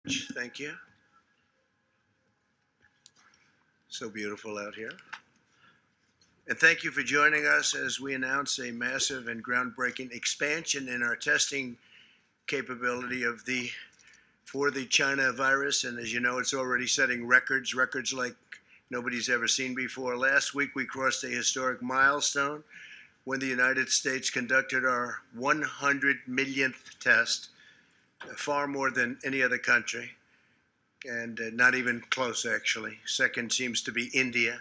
Thank you. So beautiful out here. And thank you for joining us as we announce a massive and groundbreaking expansion in our testing capability for the China virus. And as you know, it's already setting records like nobody's ever seen before. Last week, we crossed a historic milestone when the United States conducted our 100 millionth test, far more than any other country, and not even close, actually. Second seems to be India,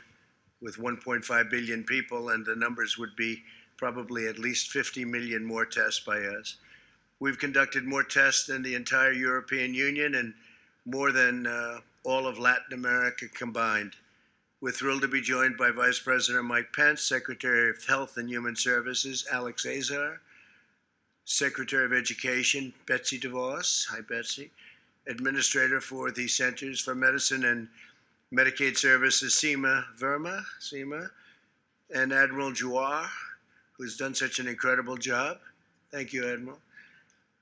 with 1.5 billion people, and the numbers would be probably at least 50 million more tests by us. We've conducted more tests than the entire European Union and more than all of Latin America combined. We're thrilled to be joined by Vice President Mike Pence, Secretary of Health and Human Services Alex Azar, Secretary of Education Betsy DeVos, hi Betsy, Administrator for the Centers for Medicine and Medicaid Services Seema Verma, and Admiral Jawar, who's done such an incredible job. Thank you, Admiral.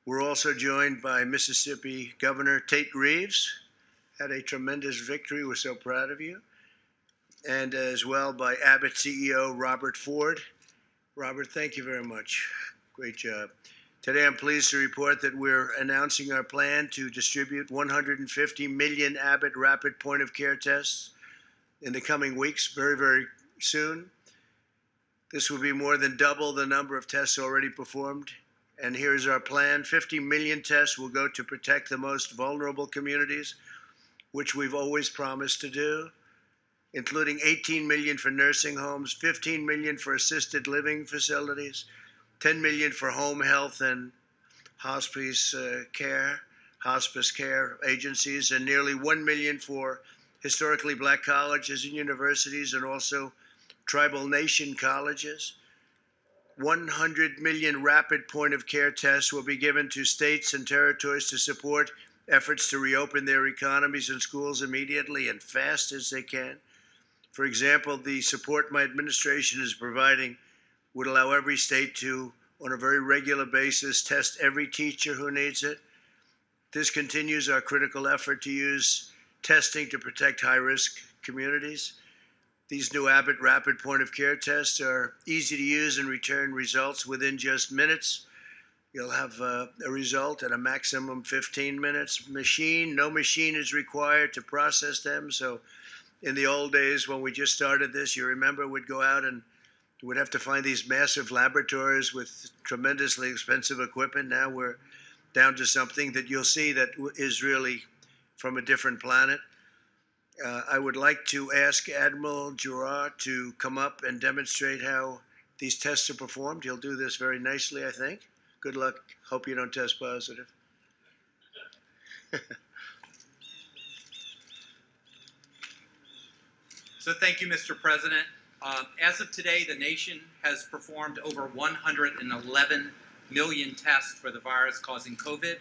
We're also joined by Mississippi Governor Tate Reeves, had a tremendous victory. We're so proud of you. And as well by Abbott CEO Robert Ford. Robert, thank you very much. Great job. Today I'm pleased to report that we're announcing our plan to distribute 150 million Abbott rapid point-of-care tests in the coming weeks, very, very soon. This will be more than double the number of tests already performed. And here's our plan. 50 million tests will go to protect the most vulnerable communities, which we've always promised to do, including 18 million for nursing homes, 15 million for assisted living facilities, 10 million for home health and hospice care agencies, and nearly 1 million for historically black colleges and universities and also tribal nation colleges. 100 million rapid point-of-care tests will be given to states and territories to support efforts to reopen their economies and schools immediately and fast as they can. For example, the support my administration is providing would allow every state to, on a very regular basis, test every teacher who needs it. This continues our critical effort to use testing to protect high-risk communities. These new Abbott rapid point-of-care tests are easy to use and return results within just minutes. You'll have a result at a maximum 15 minutes. No machine is required to process them. So in the old days when we just started this, you remember we'd go out and we'd have to find these massive laboratories with tremendously expensive equipment. Now we're down to something that you'll see that is really from a different planet. I would like to ask Admiral Jawar to come up and demonstrate how these tests are performed. He'll do this very nicely, I think. Good luck. Hope you don't test positive. So thank you, Mr. President. As of today, the nation has performed over 111 million tests for the virus causing COVID.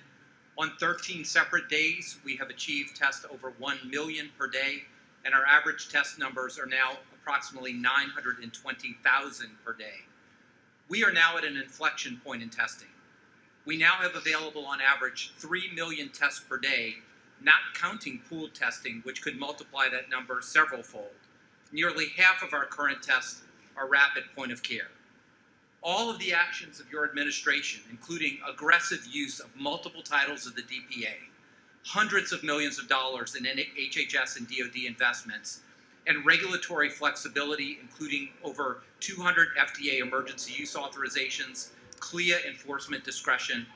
On 13 separate days, we have achieved tests over 1 million per day, and our average test numbers are now approximately 920,000 per day. We are now at an inflection point in testing. We now have available on average 3 million tests per day, not counting pooled testing, which could multiply that number several-fold. Nearly half of our current tests are rapid point of care. All of the actions of your administration, including aggressive use of multiple titles of the DPA, hundreds of millions of dollars in HHS and DoD investments, and regulatory flexibility, including over 200 FDA emergency use authorizations, CLIA enforcement discretion,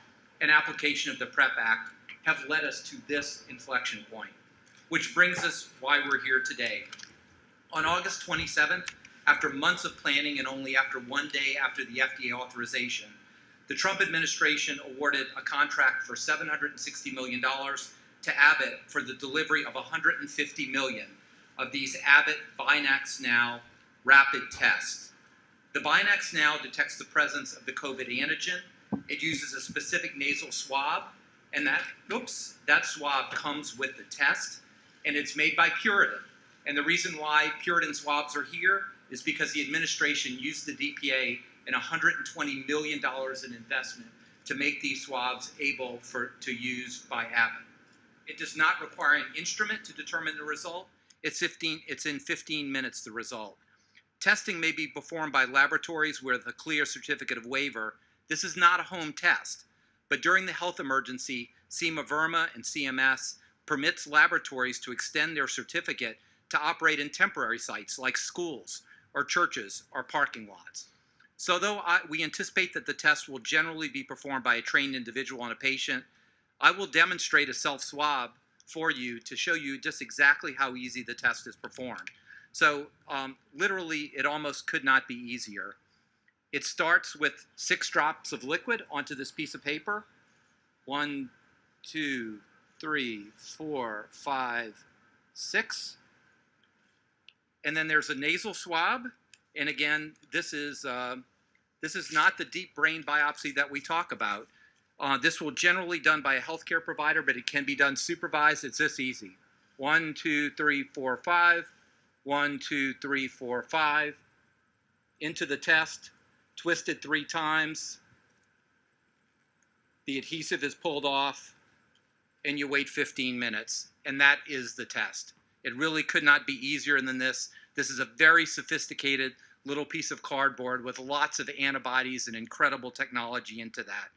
and application of the PrEP Act, have led us to this inflection point, which brings us why we're here today. On August 27th, after months of planning and only after 1 day after the FDA authorization, the Trump administration awarded a contract for $760 million to Abbott for the delivery of 150 million of these Abbott Binax Now rapid tests. The Binax Now detects the presence of the COVID antigen. It uses a specific nasal swab, and that swab comes with the test, and it's made by Puritan. And the reason why Puritan swabs are here is because the administration used the DPA and $120 million in investment to make these swabs able to use by Abbott. It does not require an instrument to determine the result. It's in 15 minutes, the result. Testing may be performed by laboratories with a clear certificate of waiver. This is not a home test, but during the health emergency, SEMA Verma and CMS permits laboratories to extend their certificate to operate in temporary sites like schools or churches or parking lots. So though we anticipate that the test will generally be performed by a trained individual on a patient, I will demonstrate a self-swab for you to show you just exactly how easy the test is performed. So literally, it almost could not be easier. It starts with 6 drops of liquid onto this piece of paper. 1, 2, 3, 4, 5, 6. And then there's a nasal swab. And again, this is not the deep brain biopsy that we talk about. This will generally be done by a healthcare provider, but it can be done supervised. It's this easy. 1, 2, 3, 4, 5. 1, 2, 3, 4, 5. Into the test, twisted 3 times. The adhesive is pulled off, and you wait 15 minutes. And that is the test. It really could not be easier than this. This is a very sophisticated little piece of cardboard with lots of antibodies and incredible technology into that.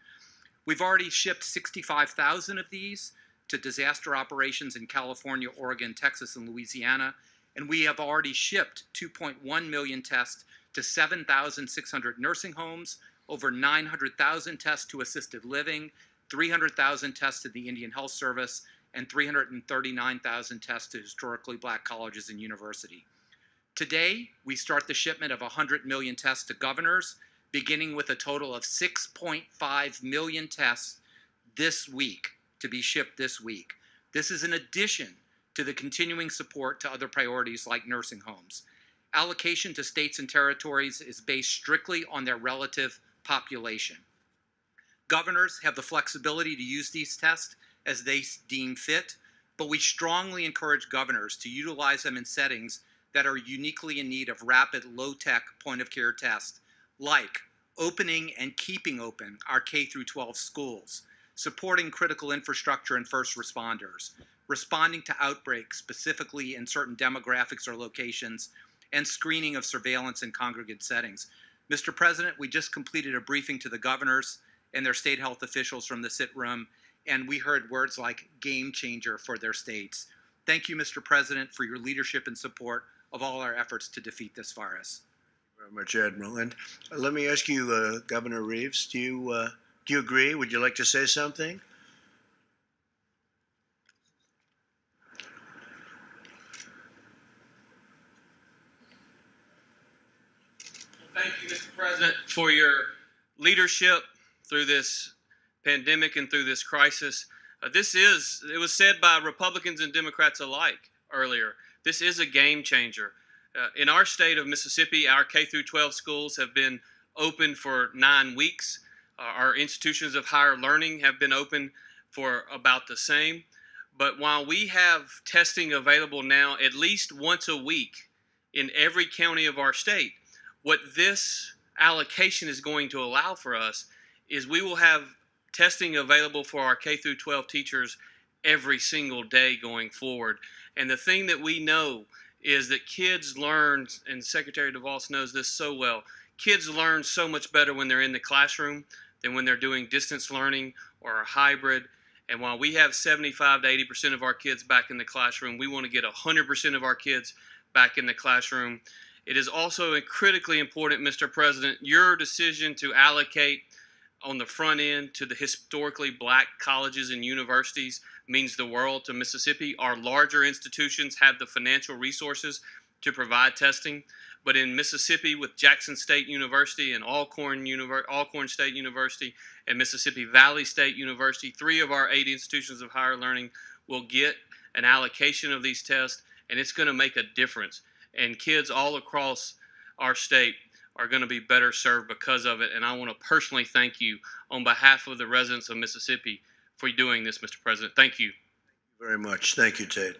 We've already shipped 65,000 of these to disaster operations in California, Oregon, Texas, and Louisiana. And we have already shipped 2.1 million tests to 7,600 nursing homes, over 900,000 tests to assisted living, 300,000 tests to the Indian Health Service, and 339,000 tests to historically black colleges and universities. Today, we start the shipment of 100 million tests to governors, beginning with a total of 6.5 million tests this week to be shipped this week. This is in addition to the continuing support to other priorities like nursing homes. Allocation to states and territories is based strictly on their relative population. Governors have the flexibility to use these tests as they deem fit, but we strongly encourage governors to utilize them in settings that are uniquely in need of rapid, low-tech point-of-care tests, like opening and keeping open our K-12 schools, supporting critical infrastructure and first responders, responding to outbreaks specifically in certain demographics or locations, and screening of surveillance in congregate settings. Mr. President, we just completed a briefing to the governors and their state health officials from the sit room, and we heard words like game changer for their states. Thank you, Mr. President, for your leadership and support of all our efforts to defeat this virus. Very much, Admiral. And let me ask you, Governor Reeves, do you agree? Would you like to say something? Thank you, Mr. President, for your leadership through this pandemic and through this crisis. It was said by Republicans and Democrats alike earlier, this is a game changer. In our state of Mississippi, our K-12 schools have been open for 9 weeks. Our institutions of higher learning have been open for about the same. But while we have testing available now at least once a week in every county of our state, what this allocation is going to allow for us is we will have testing available for our K-12 teachers every single day going forward. And the thing that we know is that kids learn, and Secretary DeVos knows this so well, kids learn so much better when they're in the classroom than when they're doing distance learning or a hybrid. And while we have 75 to 80% of our kids back in the classroom, we want to get 100% of our kids back in the classroom. It is also critically important, Mr. President, your decision to allocate on the front end to the historically black colleges and universities means the world to Mississippi. Our larger institutions have the financial resources to provide testing, but in Mississippi with Jackson State University and Alcorn State University and Mississippi Valley State University, 3 of our 8 institutions of higher learning will get an allocation of these tests, and it's going to make a difference. And kids all across our state are going to be better served because of it. And I want to personally thank you on behalf of the residents of Mississippi for doing this, Mr. President. Thank you. Very much. Thank you, Tate.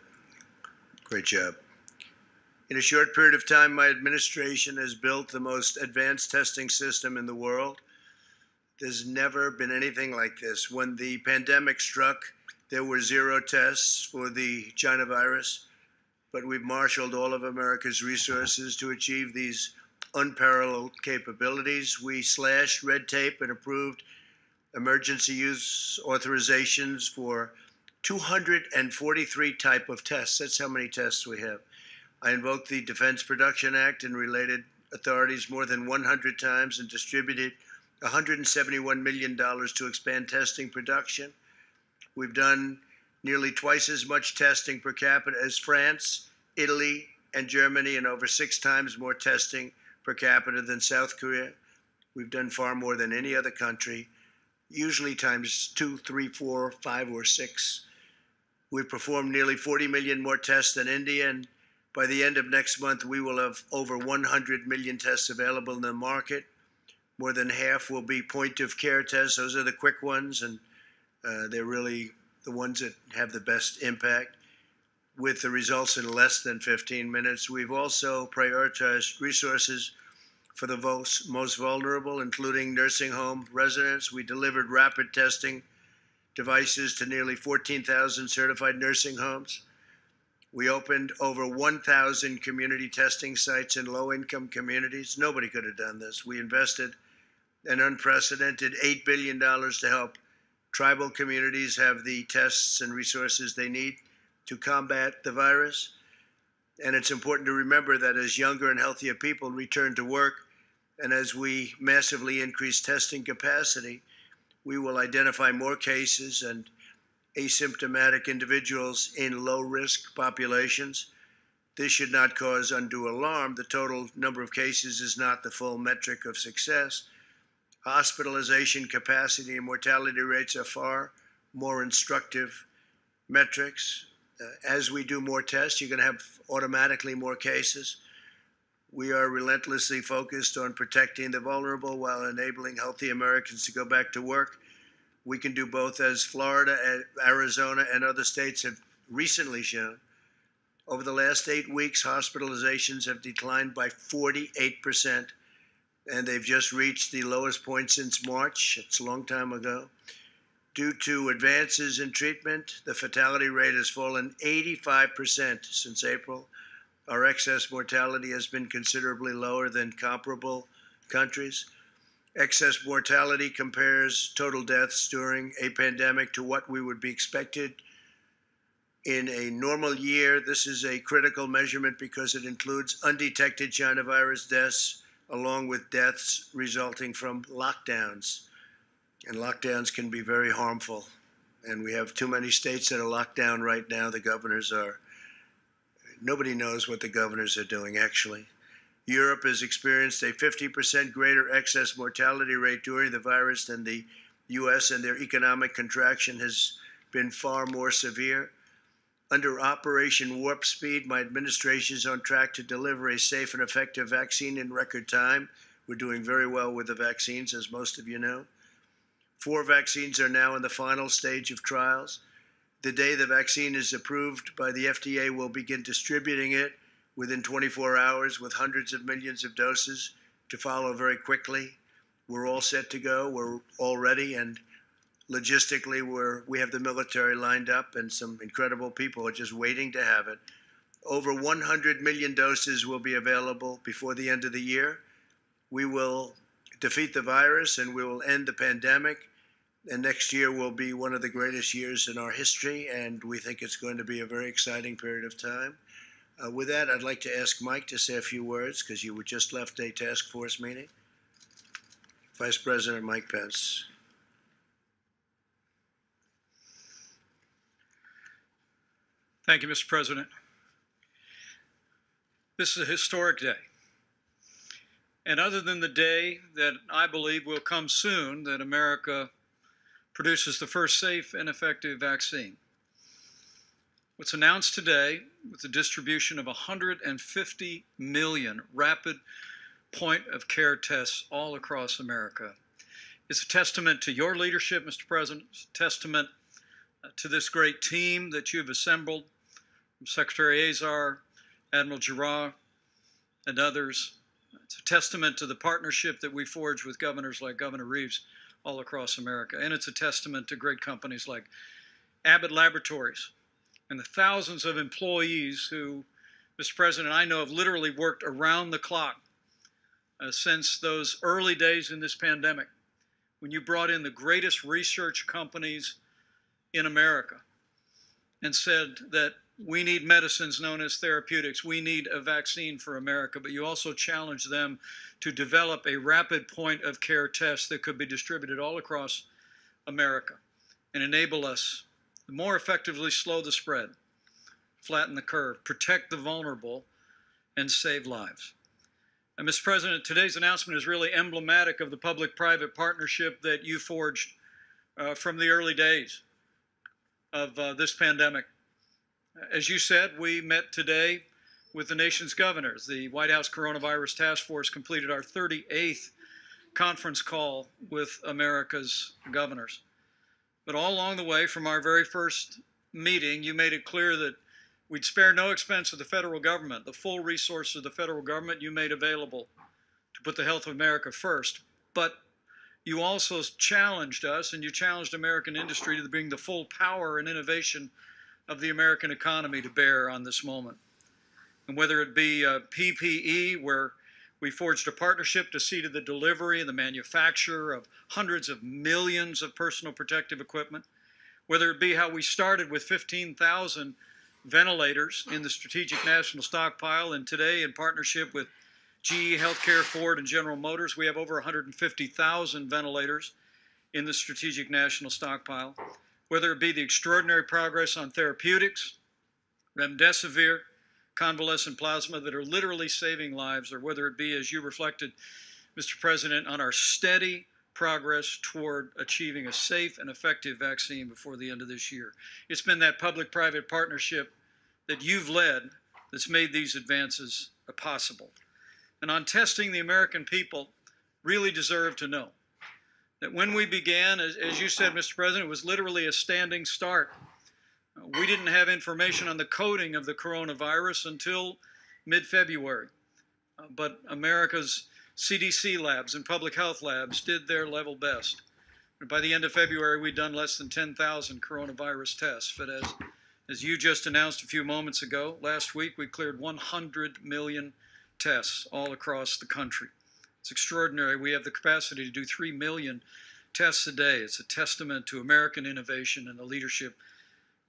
Great job. In a short period of time, my administration has built the most advanced testing system in the world. There's never been anything like this. When the pandemic struck, There were 0 tests for the China virus, but we've marshaled all of America's resources to achieve these unparalleled capabilities. We slashed red tape and approved emergency use authorizations for 243 type of tests. That's how many tests we have. I invoked the Defense Production Act and related authorities more than 100 times and distributed $171 million to expand testing production. We've done nearly twice as much testing per capita as France, Italy, and Germany, and over 6 times more testing per capita than South Korea. We've done far more than any other country, usually times 2, 3, 4, 5, or 6. We've performed nearly 40 million more tests than India, and by the end of next month, we will have over 100 million tests available in the market. More than half will be point-of-care tests. Those are the quick ones, and they're really the ones that have the best impact, with the results in less than 15 minutes. We've also prioritized resources for the most vulnerable, including nursing home residents. We delivered rapid testing devices to nearly 14,000 certified nursing homes. We opened over 1,000 community testing sites in low-income communities. Nobody could have done this. We invested an unprecedented $8 billion to help tribal communities have the tests and resources they need to combat the virus. And it's important to remember that as younger and healthier people return to work, and as we massively increase testing capacity, we will identify more cases and asymptomatic individuals in low-risk populations. This should not cause undue alarm. The total number of cases is not the full metric of success. Hospitalization capacity and mortality rates are far more instructive metrics. As we do more tests, you're going to have automatically more cases. We are relentlessly focused on protecting the vulnerable while enabling healthy Americans to go back to work. We can do both, as Florida, Arizona, and other states have recently shown. Over the last 8 weeks, hospitalizations have declined by 48%, and they've just reached the lowest point since March. It's a long time ago. Due to advances in treatment, the fatality rate has fallen 85% since April. Our excess mortality has been considerably lower than comparable countries. Excess mortality compares total deaths during a pandemic to what we would be expected in a normal year. This is a critical measurement because it includes undetected China virus deaths along with deaths resulting from lockdowns. And lockdowns can be very harmful. And we have too many states that are locked down right now. The governors are, nobody knows what the governors are doing, actually. Europe has experienced a 50% greater excess mortality rate during the virus than the U.S., and their economic contraction has been far more severe. Under Operation Warp Speed, my administration is on track to deliver a safe and effective vaccine in record time. We're doing very well with the vaccines, as most of you know. 4 vaccines are now in the final stage of trials. The day the vaccine is approved by the FDA, we'll begin distributing it within 24 hours with hundreds of millions of doses to follow very quickly. We're all set to go. We're all ready, and logistically, we have the military lined up, and some incredible people are just waiting to have it. Over 100 million doses will be available before the end of the year. We will defeat the virus, and we will end the pandemic. And next year will be one of the greatest years in our history, and we think it's going to be a very exciting period of time. With that, I'd like to ask Mike to say a few words, because you just left a task force meeting. Vice President Mike Pence. Thank you, Mr. President. This is a historic day. And other than the day that I believe will come soon, that America produces the first safe and effective vaccine, what's announced today with the distribution of 150 million rapid point-of-care tests all across America is a testament to your leadership, Mr. President. It's a testament to this great team that you've assembled, from Secretary Azar, Admiral Giroir, and others. It's a testament to the partnership that we forged with governors like Governor Reeves all across America. And it's a testament to great companies like Abbott Laboratories, and the thousands of employees who, Mr. President, I know have literally worked around the clock since those early days in this pandemic, when you brought in the greatest research companies in America and said that we need medicines known as therapeutics, we need a vaccine for America, but you also challenged them to develop a rapid point of care test that could be distributed all across America and enable us to more effectively slow the spread, flatten the curve, protect the vulnerable, and save lives. And Mr. President, today's announcement is really emblematic of the public-private partnership that you forged from the early days of this pandemic. As you said, we met today with the nation's governors. The White House Coronavirus Task Force completed our 38th conference call with America's governors. But all along the way, from our very first meeting, you made it clear that we'd spare no expense of the federal government. The full resources of the federal government you made available to put the health of America first. But you also challenged us, and you challenged American industry to bring the full power and innovation of the American economy to bear on this moment. And whether it be PPE, where we forged a partnership to see to the delivery and the manufacture of hundreds of millions of personal protective equipment, whether it be how we started with 15,000 ventilators in the Strategic National Stockpile, and today in partnership with GE Healthcare, Ford, and General Motors, we have over 150,000 ventilators in the Strategic National Stockpile. Whether it be the extraordinary progress on therapeutics, remdesivir, convalescent plasma that are literally saving lives, or whether it be, as you reflected, Mr. President, on our steady progress toward achieving a safe and effective vaccine before the end of this year. It's been that public-private partnership that you've led that's made these advances possible. And on testing, the American people really deserve to know that when we began, as you said, Mr. President, it was literally a standing start. We didn't have information on the coding of the coronavirus until mid-February. But America's CDC labs and public health labs did their level best. By the end of February, we'd done less than 10,000 coronavirus tests. But as you just announced a few moments ago, last week we cleared 100 million tests all across the country. It's extraordinary. We have the capacity to do 3 million tests a day. It's a testament to American innovation and the leadership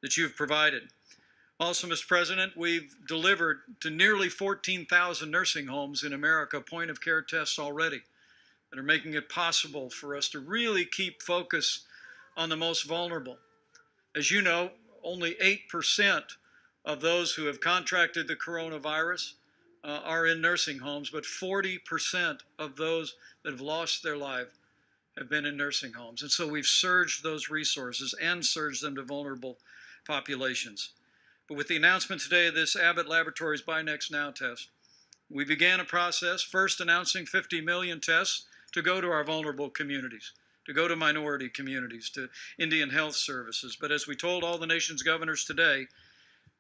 that you've provided. Also, Mr. President, we've delivered to nearly 14,000 nursing homes in America point-of-care tests already that are making it possible for us to really keep focus on the most vulnerable. As you know, only 8% of those who have contracted the coronavirus are in nursing homes, but 40% of those that have lost their life have been in nursing homes. And so we've surged those resources and surged them to vulnerable populations. But with the announcement today of this Abbott Laboratories Buy Next Now test, we began a process first announcing 50 million tests to go to our vulnerable communities, to go to minority communities, to Indian Health Services. But as we told all the nation's governors today,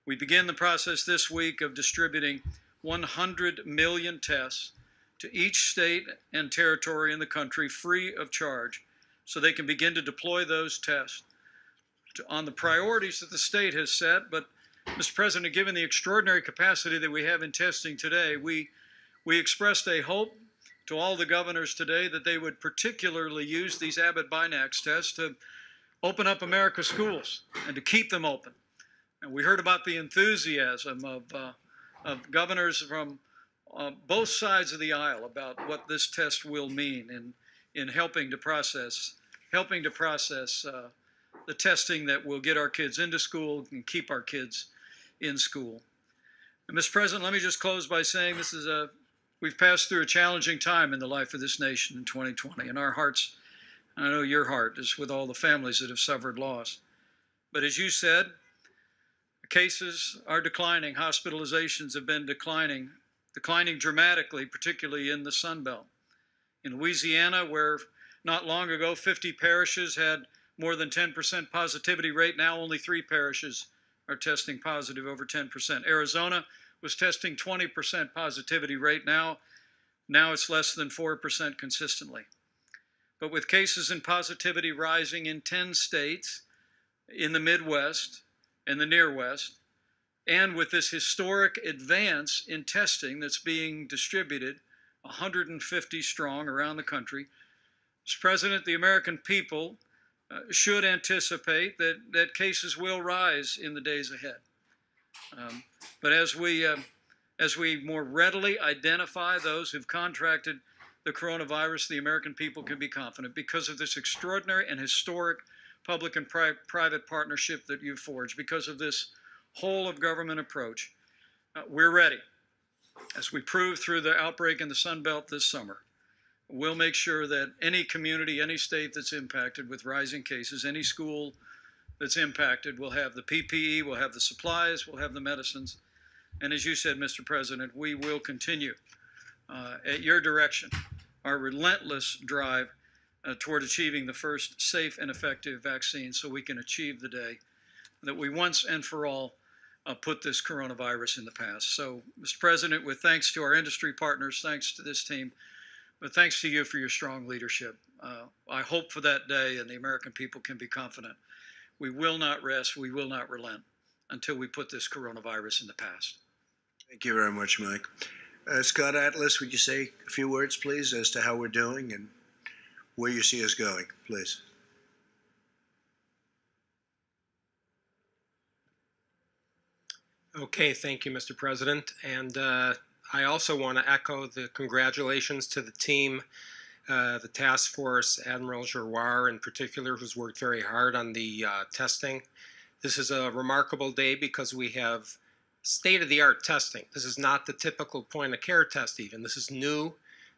we begin the process this week of distributing 100 million tests to each state and territory in the country free of charge, so they can begin to deploy those tests on the priorities that the state has set. But Mr. President, given the extraordinary capacity that we have in testing today, we expressed a hope to all the governors today that they would particularly use these Abbott Binax tests to open up America's schools and to keep them open. And we heard about the enthusiasm of governors from both sides of the aisle about what this test will mean in helping to process the testing that will get our kids into school and keep our kids in school. And Mr. President, let me just close by saying we've passed through a challenging time in the life of this nation in 2020, and our hearts, I know your heart, is with all the families that have suffered loss. But as you said, cases are declining. Hospitalizations have been declining dramatically, particularly in the Sun Belt. In Louisiana, where not long ago 50 parishes had more than 10% positivity rate, now only 3 parishes are testing positive over 10%. Arizona was testing 20% positivity rate. Now it's less than 4% consistently. But with cases and positivity rising in 10 states, in the Midwest and the Near West, and with this historic advance in testing that's being distributed, 150 strong around the country, Mr. President, the American people should anticipate that cases will rise in the days ahead. But as we more readily identify those who've contracted the coronavirus, the American people can be confident because of this extraordinary and historic public and private partnership that you've forged, because of this whole of government approach. We're ready. As we proved through the outbreak in the Sun Belt this summer, we'll make sure that any community, any state that's impacted with rising cases, any school that's impacted will have the PPE, will have the supplies, will have the medicines. And as you said, Mr. President, we will continue at your direction our relentless drive toward achieving the first safe and effective vaccine so we can achieve the day that we once and for all put this coronavirus in the past. So, Mr. President, with thanks to our industry partners, thanks to this team, but thanks to you for your strong leadership. I hope for that day, and the American people can be confident. We will not rest, we will not relent until we put this coronavirus in the past. Thank you very much, Mike. Scott Atlas, would you say a few words, please, as to how we're doing and where you see us going, please? Okay, thank you, Mr. President. And I also want to echo the congratulations to the team, the task force, Admiral Giroir in particular, who's worked very hard on the testing. This is a remarkable day because we have state-of-the-art testing. This is not the typical point-of-care test even. This is new.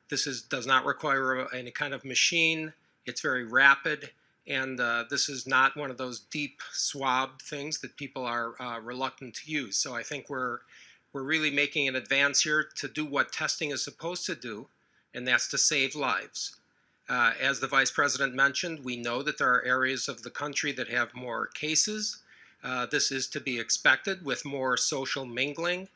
This does not require any kind of machine. It's very rapid. And this is not one of those deep swab things that people are reluctant to use. So I think we're really making an advance here to do what testing is supposed to do, and that's to save lives. As the Vice President mentioned, we know that there are areas of the country that have more cases. This is to be expected with more social mingling.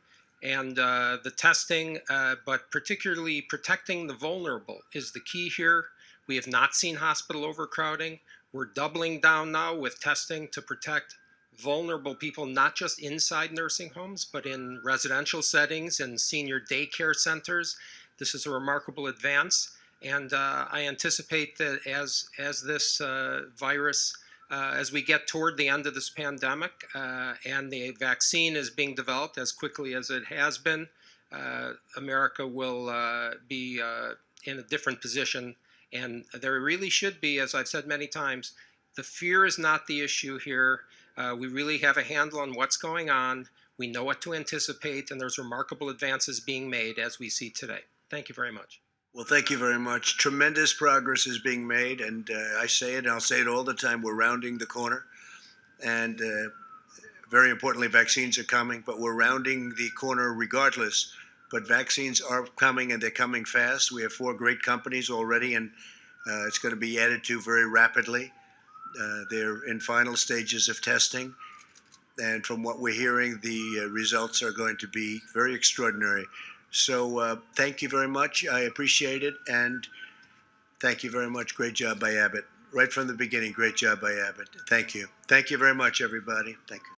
And the testing, but particularly protecting the vulnerable is the key here. We have not seen hospital overcrowding. We're doubling down now with testing to protect vulnerable people, not just inside nursing homes, but in residential settings and senior daycare centers. This is a remarkable advance. And I anticipate that as this virus, as we get toward the end of this pandemic and the vaccine is being developed as quickly as it has been, America will be in a different position. And there really should be, as I've said many times, the fear is not the issue here. We really have a handle on what's going on. We know what to anticipate, and there's remarkable advances being made as we see today. Thank you very much. Well, thank you very much. Tremendous progress is being made, and I say it, and I'll say it all the time, we're rounding the corner. And very importantly, vaccines are coming, but we're rounding the corner regardless. But vaccines are coming, and they're coming fast. We have 4 great companies already, and it's going to be added to very rapidly. They're in final stages of testing. And from what we're hearing, the results are going to be very extraordinary. So thank you very much. I appreciate it. And thank you very much. Great job by Abbott. Right from the beginning, great job by Abbott. Thank you. Thank you very much, everybody. Thank you.